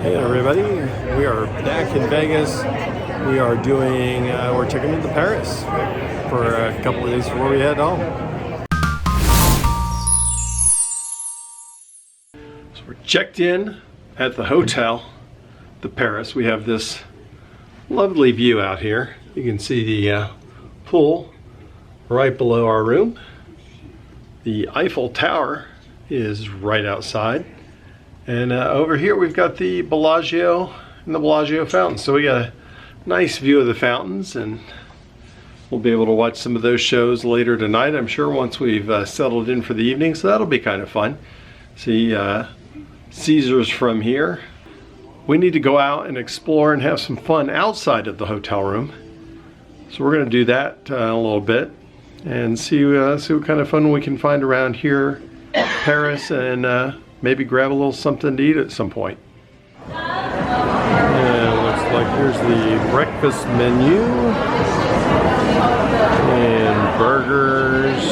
Hey everybody, we are back in Vegas. We are doing, we're checking into Paris for a couple of days before we head home. So we're checked in at the hotel, the Paris. We have this lovely view out here. You can see the pool right below our room. The Eiffel Tower is right outside. And over here we've got the Bellagio and the Bellagio fountains. So we got a nice view of the fountains, and we'll be able to watch some of those shows later tonight, I'm sure, once we've settled in for the evening. So that'll be kind of fun. See Caesars from here. We need to go out and explore and have some fun outside of the hotel room. So we're going to do that a little bit and see what kind of fun we can find around here, Paris, and maybe grab a little something to eat at some point. And it looks like here's the breakfast menu. And burgers.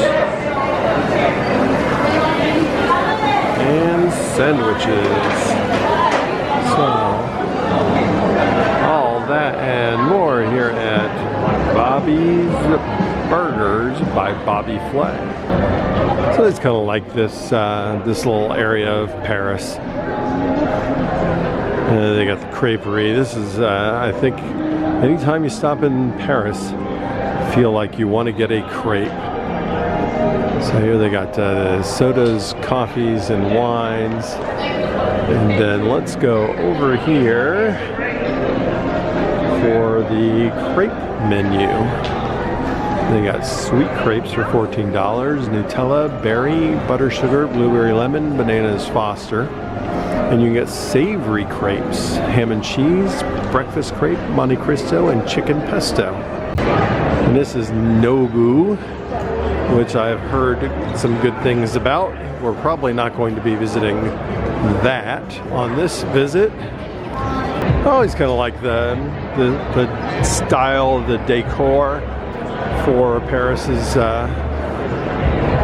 And sandwiches. So, all that and more here at Bobby's Burgers by Bobby Flay. So it's kind of like this this little area of Paris. They got the creperie. This is, I think, anytime you stop in Paris, feel like you want to get a crepe. So here they got sodas, coffees, and wines. And then let's go over here for the crepe menu. They got sweet crepes for $14, Nutella, berry, butter sugar, blueberry lemon, bananas Foster. And you can get savory crepes, ham and cheese, breakfast crepe, Monte Cristo, and chicken pesto. And this is Nobu, which I've heard some good things about. We're probably not going to be visiting that on this visit. I always kind of like the style, the decor for Paris is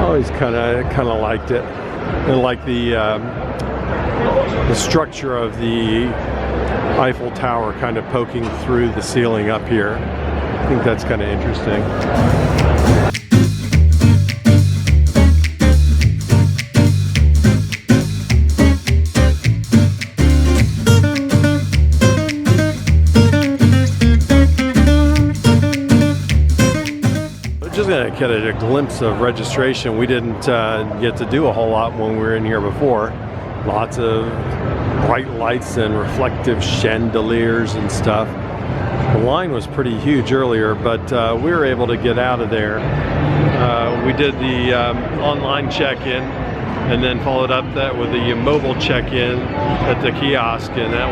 always kind of liked it. And like the structure of the Eiffel Tower kind of poking through the ceiling up here. I think that's kind of interesting. Just gonna get a glimpse of registration. We didn't get to do a whole lot when we were in here before. Lots of bright lights and reflective chandeliers and stuff. The line was pretty huge earlier, but we were able to get out of there. We did the online check-in and then followed up that with the mobile check-in at the kiosk, and that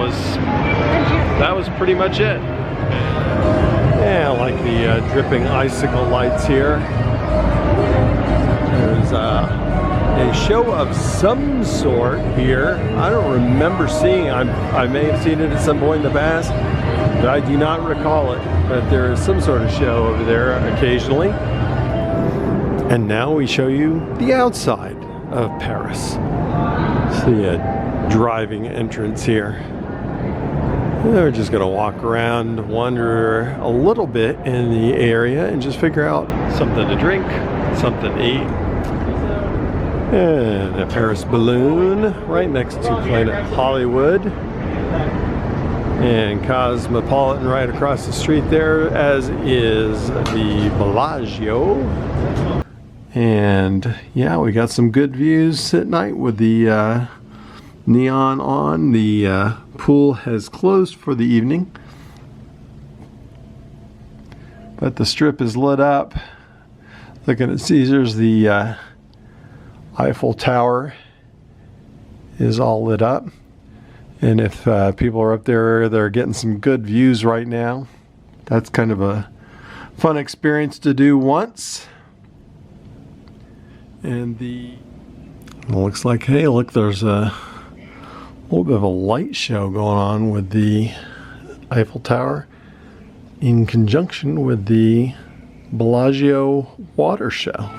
was pretty much it. Yeah, I like the dripping icicle lights here. There's a show of some sort here. I don't remember seeing, I may have seen it at some point in the past, but I do not recall it. But there is some sort of show over there occasionally. And now we show you the outside of Paris. See a driving entrance here. We're just going to walk around, wander a little bit in the area and just figure out something to drink, something to eat. And a Paris balloon right next to Planet Hollywood. And Cosmopolitan right across the street there, as is the Bellagio. And yeah, we got some good views at night with the neon on. The pool has closed for the evening, but the strip is lit up. Looking at Caesars, the Eiffel Tower is all lit up, and if people are up there, they're getting some good views right now. That's kind of a fun experience to do once. And it looks like, hey, look, there's a little bit of a light show going on with the Eiffel Tower in conjunction with the Bellagio water show.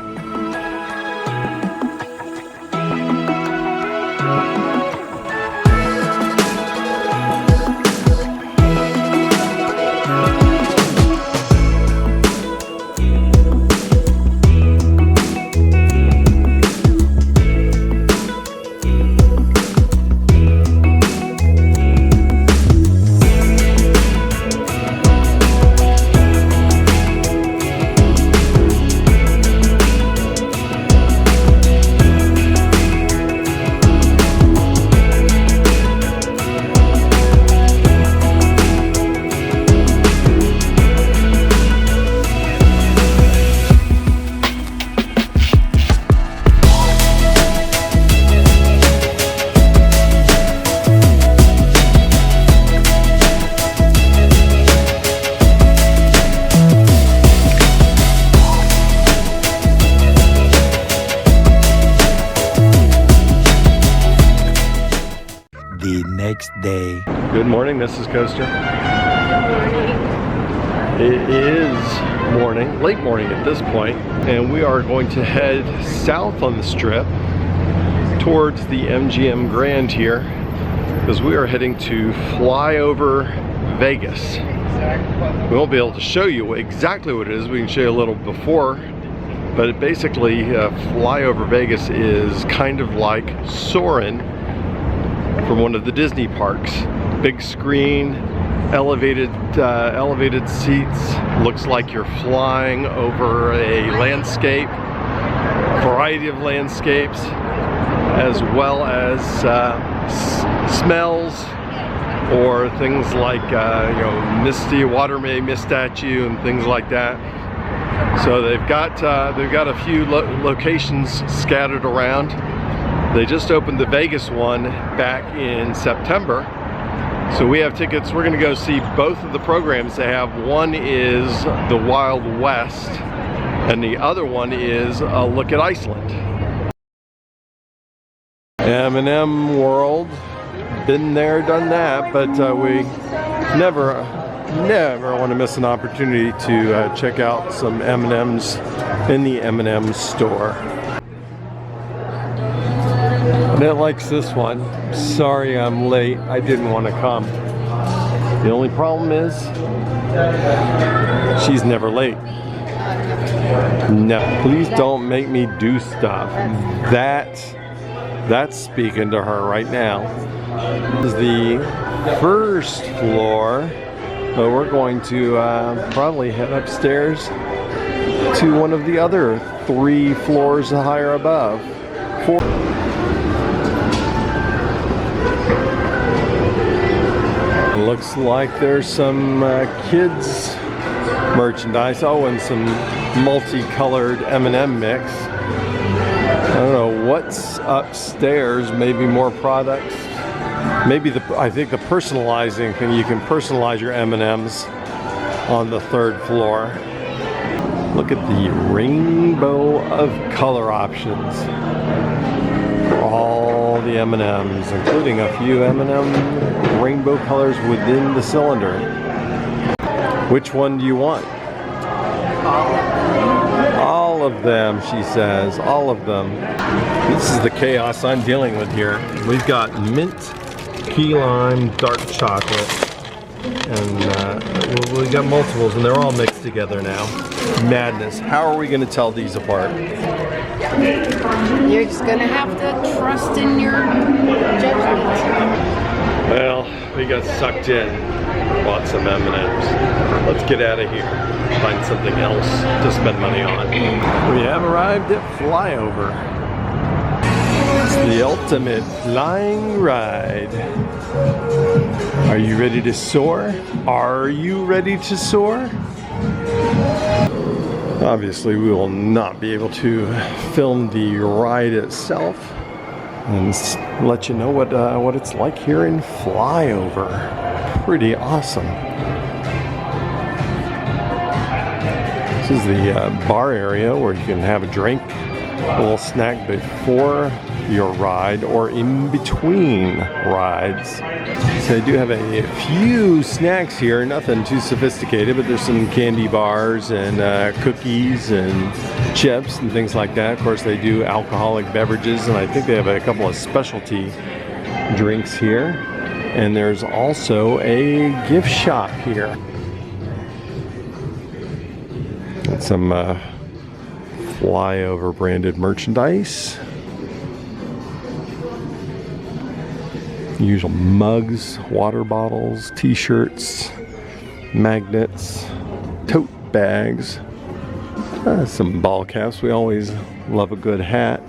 next day. Good morning, Mrs. Coaster. Good morning. It is morning, late morning at this point, and we are going to head south on the strip towards the MGM Grand here, because we are heading to FlyOver Vegas. We won't be able to show you exactly what it is. We can show you a little before, but it basically, FlyOver Vegas is kind of like Soarin' from one of the Disney parks. Big screen, elevated seats. Looks like you're flying over a landscape, variety of landscapes, as well as smells, or things like misty water may mist at you and things like that. So they've got a few locations scattered around. They just opened the Vegas one back in September. So we have tickets. We're going to go see both of the programs they have. One is the Wild West, and the other one is a look at Iceland. M&M World. Been there, done that, but we never want to miss an opportunity to check out some M&Ms in the M&M store. Annette likes this one. Sorry I'm late. I didn't want to come. The only problem is she's never late. No, please don't make me do stuff. That's speaking to her right now. This is the first floor, but we're going to probably head upstairs to one of the other 3 floors higher above. 4. Looks like there's some kids merchandise. Oh, and some multicolored M&M mix. I don't know what's upstairs. Maybe more products. Maybe I think the personalizing thing. You can personalize your M&Ms on the 3rd floor. Look at the rainbow of color options for all the M&Ms, including a few M&M rainbow colors within the cylinder. Which one do you want? All of them, she says. All of them. This is the chaos I'm dealing with here. We've got mint, key lime, dark chocolate, and we got multiples, and they're all mixed together now. Madness. How are we going to tell these apart? You're just gonna have to trust in your judgment. Well, we got sucked in. Bought some M&Ms. Let's get out of here. Find something else to spend money on. We have arrived at FlyOver. It's the ultimate flying ride. Are you ready to soar? Are you ready to soar? Obviously, we will not be able to film the ride itself and let you know what it's like here in FlyOver. Pretty awesome. This is the bar area where you can have a drink, a little snack before your ride or in between rides. So they do have a few snacks here, nothing too sophisticated, but there's some candy bars and cookies and chips and things like that. Of course, they do alcoholic beverages, and I think they have a couple of specialty drinks here. And there's also a gift shop here. Got some FlyOver branded merchandise. Usual mugs, water bottles, t-shirts, magnets, tote bags, some ball caps. We always love a good hat.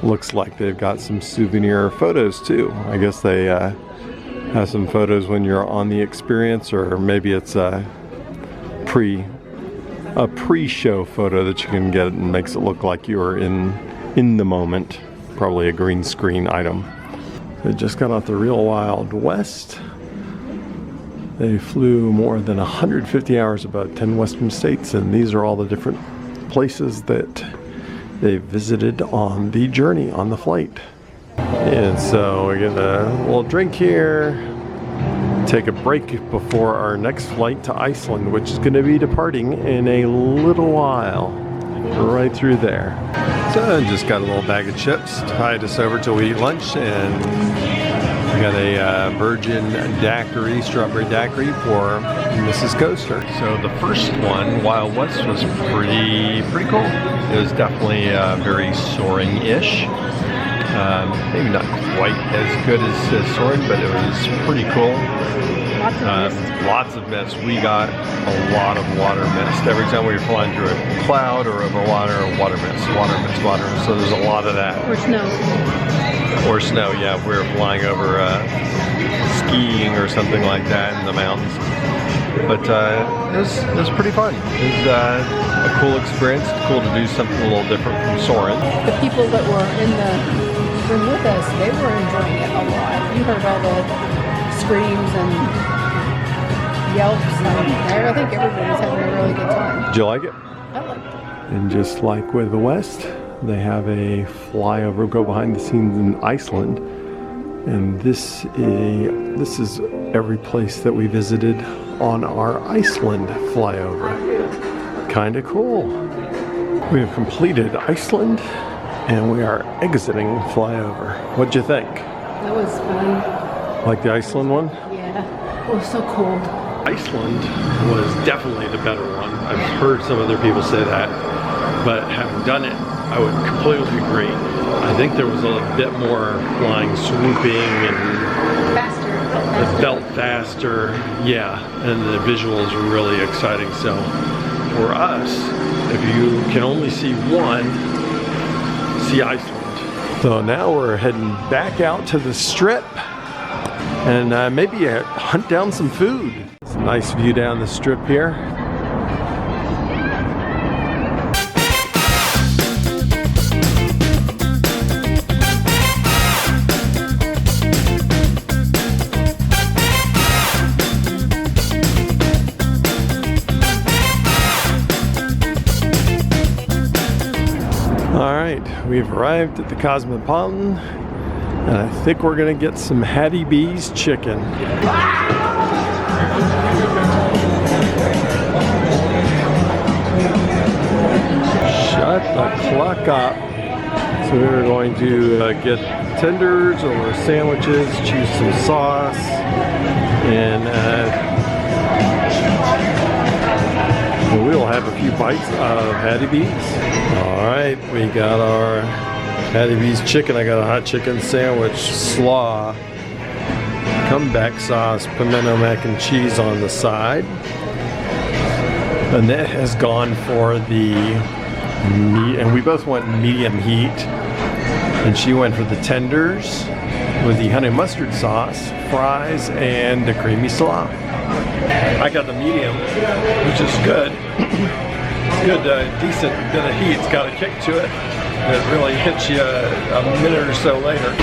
Looks like they've got some souvenir photos too. I guess they have some photos when you're on the experience, or maybe it's a pre-show photo that you can get and makes it look like you're in the moment. Probably a green screen item. They just got off the Real Wild West. They flew more than 150 hours about 10 western states, and these are all the different places that they visited on the journey, on the flight. And so we're gonna a little drink here, take a break before our next flight to Iceland, which is gonna be departing in a little while, right through there. So I just got a little bag of chips, tied us over till we eat lunch, and we got a virgin daiquiri, strawberry daiquiri for Mrs. Coaster. So the first one, Wild West, was pretty cool. It was definitely very soaring-ish. Maybe not quite as good as Soaring, but it was pretty cool. Lots of mist. We got a lot of water mist. Every time we were flying through a cloud or over water mist. So there's a lot of that. Or snow. Or snow, yeah. We were flying over skiing or something like that in the mountains. But it was pretty fun. It was a cool experience. It's cool to do something a little different from Soaring. The people that were in the room with us, they were enjoying it a lot. You heard all the screams and yelps, and I think everybody was having a really good time. Did you like it? I liked it. And just like with the West, they have a flyover, go behind the scenes in Iceland. And this is every place that we visited on our Iceland flyover. Kind of cool. We have completed Iceland and we are exiting flyover. What'd you think? That was fun. Like the Iceland one? Yeah, it was so cool. Iceland was definitely the better one. I've heard some other people say that, but having done it, I would completely agree. I think there was a bit more flying, swooping, and Faster. it felt faster. Yeah, and the visuals were really exciting. So for us, if you can only see one, see Iceland. So now we're heading back out to the strip and maybe hunt down some food. It's a nice view down the strip here. We've arrived at the Cosmopolitan, and I think we're gonna get some Hattie B's chicken. Shut the clock up. So we're going to get tenders or sandwiches, choose some sauce, and we'll have a few bites of Hattie B's. All right, we got our Hattie B's chicken. I got a hot chicken sandwich, slaw, comeback sauce, pimento mac and cheese on the side. Annette has gone for the meat, and we both went medium heat. And she went for the tenders with the honey mustard sauce, fries, and the creamy slaw. I got the medium, which is good. It's good, decent bit of heat. It's got a kick to it. It really hits you a minute or so later.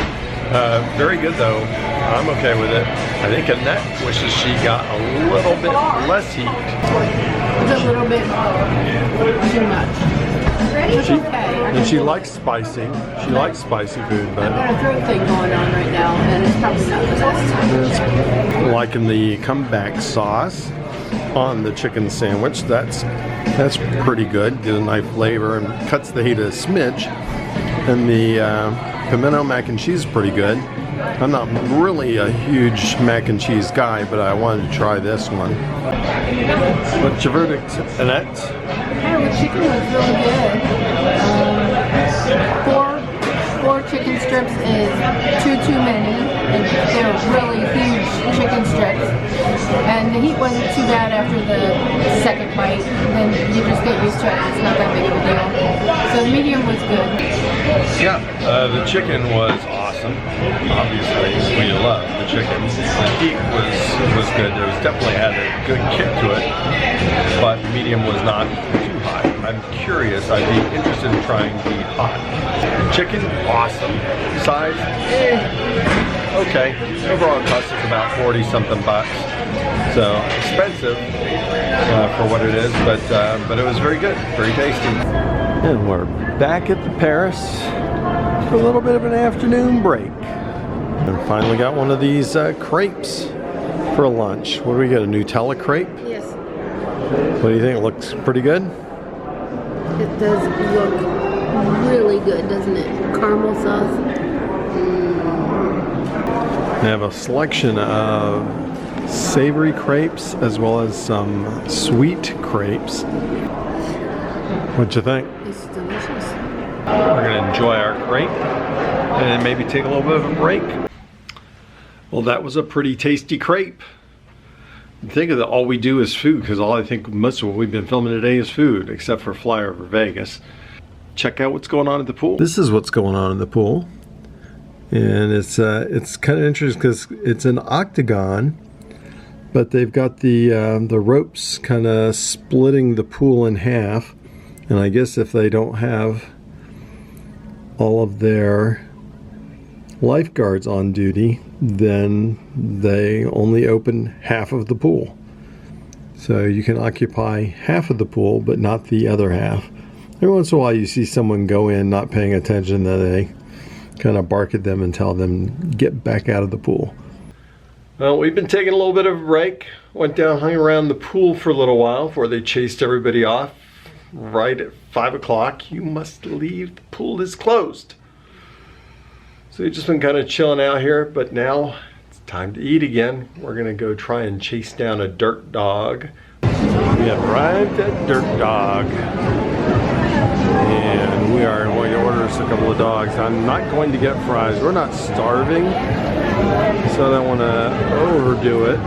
Very good though. I'm okay with it. I think Annette wishes she got a little bit less heat. It's a little bit too much. It's okay. And she likes spicy. She likes spicy food, but I've got a throat thing going on right now, and it's probably not the best. Liking the comeback sauce on the chicken sandwich. That's pretty good. Get a nice flavor and cuts the heat a smidge. And the pimento mac and cheese is pretty good. I'm not really a huge mac and cheese guy, but I wanted to try this one. What's your verdict, Annette? Yeah, the chicken was really good. Four chicken strips is too many. And they're really huge chicken strips. And the heat wasn't too bad after the second bite. And you just get used to it. It's not that big of a deal. So the medium was good. Yeah, the chicken was awesome. Obviously, we love the chicken. The heat was good. There was definitely had a good kick to it, but medium was not too hot. I'm curious. I'd be interested in trying the hot. Chicken, awesome. Size, okay. Overall, it cost us about 40 something bucks. So expensive for what it is, but it was very good, very tasty. And we're back at the Paris. for a little bit of an afternoon break. And finally got one of these crepes for lunch. What do we get, a Nutella crepe? Yes. What do you think? It looks pretty good? It does look really good, doesn't it? Caramel sauce. They have a selection of savory crepes as well as some sweet crepes. What'd you think? It's delicious. We're gonna enjoy our crepe and maybe take a little bit of a break. Well, that was a pretty tasty crepe. Think of it, all we do is food, because all I think most of what we've been filming today is food, except for FlyOver Vegas. Check out what's going on at the pool. This is what's going on in the pool. And it's kind of interesting because it's an octagon, but they've got the ropes kind of splitting the pool in half. And I guess if they don't have all of their lifeguards on duty, then they only open half of the pool. So you can occupy half of the pool, but not the other half. Every once in a while you see someone go in not paying attention, that they kind of bark at them and tell them get back out of the pool. Well, we've been taking a little bit of a break. Went down, hung around the pool for a little while before they chased everybody off. Right at 5 o'clock, you must leave, the pool is closed. So we've just been kind of chilling out here, but now it's time to eat again. We're gonna go try and chase down a dirt dog. We have arrived at Dirt Dog. And we are going to order us a couple of dogs. I'm not going to get fries. We're not starving, so I don't want to overdo it.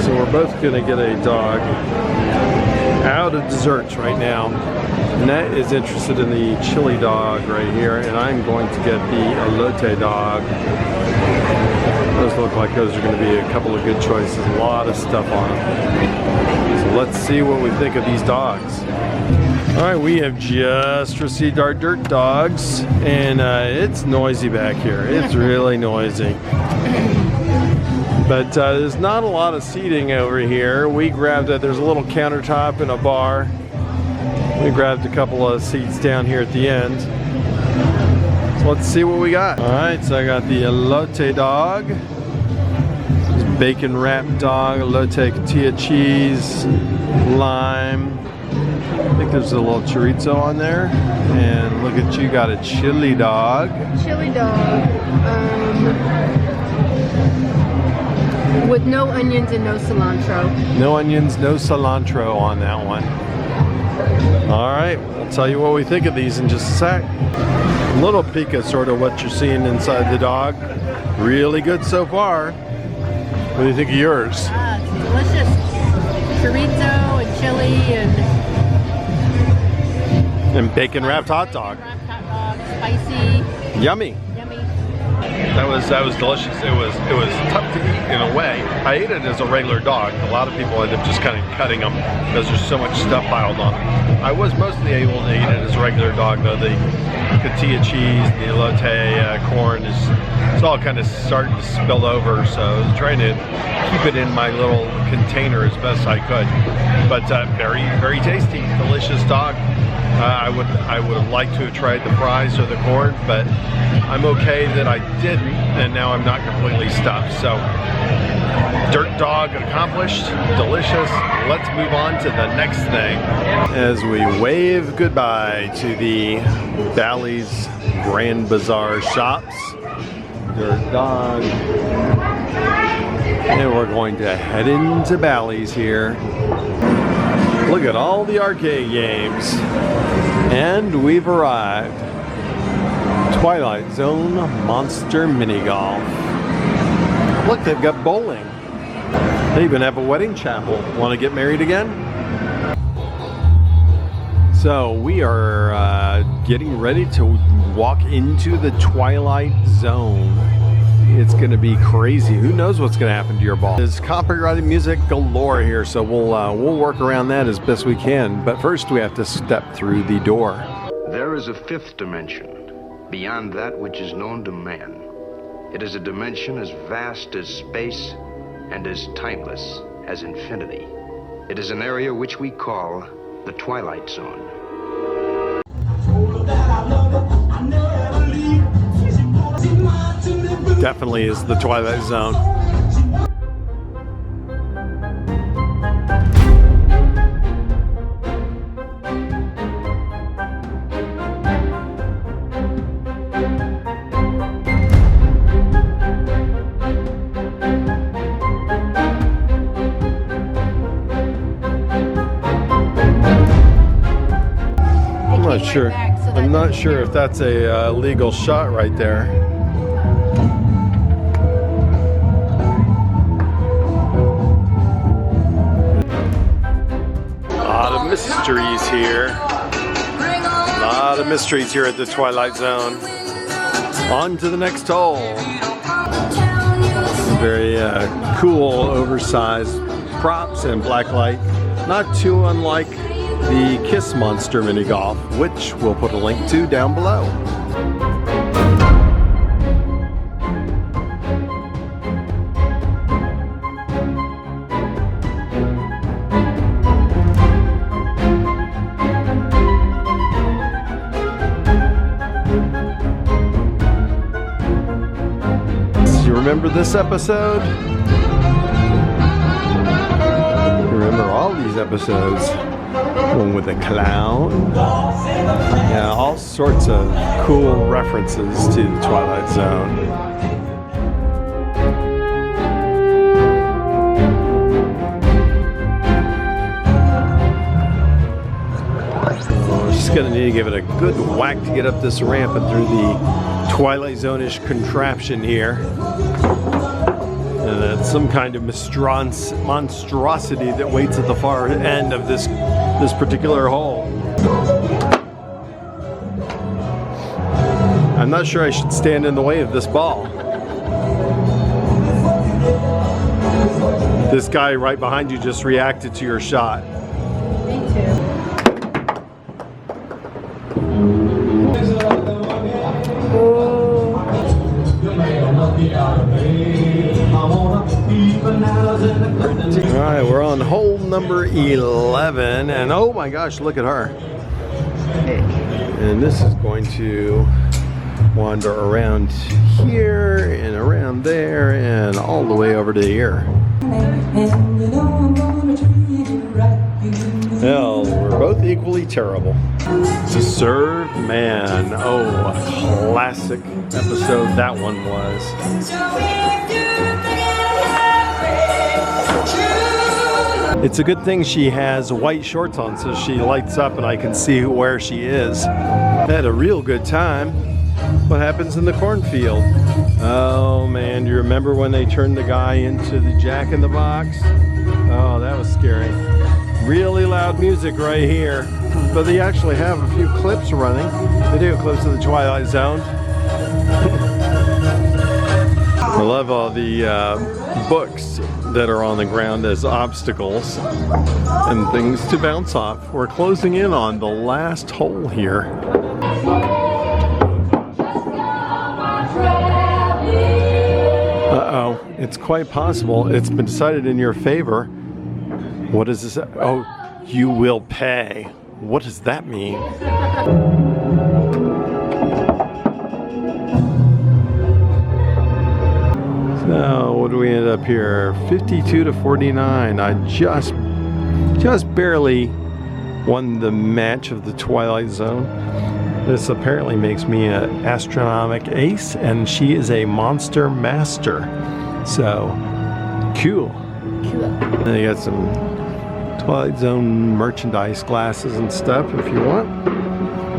So we're both going to get a dog out of desserts right now. Annette is interested in the chili dog right here, and I'm going to get the elote dog. Those look like those are going to be a couple of good choices. A lot of stuff on them. So let's see what we think of these dogs. All right, we have just received our dirt dogs, and it's noisy back here. It's really noisy. But there's not a lot of seating over here. We grabbed there's a little countertop and a bar. We grabbed a couple of seats down here at the end. So let's see what we got. All right, so I got the elote dog. This bacon wrapped dog, elote tortilla cheese, lime. I think there's a little chorizo on there. And look at you, got a chili dog. Chili dog. With no onions and no cilantro. No onions, no cilantro on that one. All right, we'll tell you what we think of these in just a sec. A little peek at sort of what you're seeing inside the dog. Really good so far. What do you think of yours? It's delicious. Chorizo and chili and bacon wrapped hot dog. Spicy. Yummy. That was delicious. It was tough to eat in a way. I ate it as a regular dog. A lot of people end up just kind of cutting them because there's so much stuff piled on them. I was mostly able to eat it as a regular dog though. The tortilla cheese, the elote, corn it's all kind of starting to spill over. So I was trying to keep it in my little container as best I could. But very, very tasty, delicious dog. I would have liked to have tried the fries or the corn, but I'm okay that I didn't, and now I'm not completely stuffed. So, dirt dog accomplished, delicious. Let's move on to the next thing. As we wave goodbye to the Bally's Grand Bazaar shops, dirt dog, and we're going to head into Bally's here. Look at all the arcade games. And we've arrived. Twilight Zone Monster Mini Golf. Look, they've got bowling. They even have a wedding chapel. Want to get married again? So we are getting ready to walk into the Twilight Zone. It's going to be crazy. Who knows what's going to happen to your ball? There's copyrighted music galore here, so we'll work around that as best we can. But first, we have to step through the door. There is a fifth dimension, beyond that which is known to man. It is a dimension as vast as space and as timeless as infinity. It is an area which we call the Twilight Zone. definitely is the Twilight Zone. I'm not sure if that's a legal shot right there. A lot of mysteries here. A lot of mysteries here at the Twilight Zone. On to the next hole. Very cool, oversized props and black light. Not too unlike the Kiss Monster Mini Golf, which we'll put a link to down below. Do you remember this episode? Remember all these episodes? One with a clown. Yeah, all sorts of cool references to the Twilight Zone. Oh, just gonna need to give it a good whack to get up this ramp and through the Twilight Zone-ish contraption here. And that's some kind of monstrosity that waits at the far end of this particular hole. I'm not sure I should stand in the way of this ball. This guy right behind you just reacted to your shot. Me too. Alright, we're on hole number 11, and oh my gosh, look at her. And this is going to wander around here and around there and all the way over to here. Well, we're both equally terrible. To Serve Man. Oh, a classic episode that one was. It's a good thing she has white shorts on so she lights up and I can see where she is. Had a real good time. What happens in the cornfield? Oh man, do you remember when they turned the guy into the Jack-in-the-Box? Oh, that was scary. Really loud music right here. But they actually have a few clips running. Video clips of the Twilight Zone. I love all the books that are on the ground as obstacles and things to bounce off. We're closing in on the last hole here. Uh-oh, it's quite possible it's been decided in your favor. What is this? Oh, you will pay. What does that mean? So what do we end up here? 52 to 49. I just barely won the match of the Twilight Zone. This apparently makes me an astronomic ace, and she is a monster master. So cool. And you got some Twilight Zone merchandise, glasses and stuff if you want.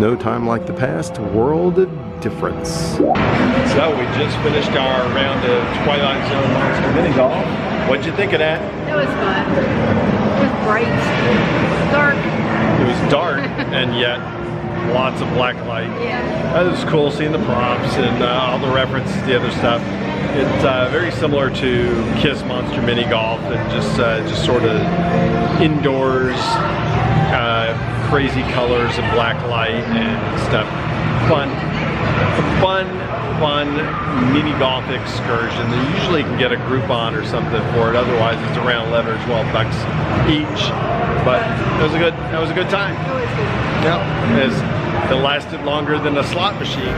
No time like the past, world of difference. So we just finished our round of Twilight Zone Monster Mini Golf. What'd you think of that? It was fun. It was bright. Dark. It was dark and yet lots of black light. Yeah. That was cool seeing the props and all the references to the other stuff. It's very similar to Kiss Monster Mini Golf and just sort of indoors, crazy colors and black light and stuff. Fun mini golf excursion. They usually can get a Groupon or something for it. Otherwise, it's around 11 or 12 bucks each. But that was a good time. It was good. Yeah, it lasted longer than a slot machine.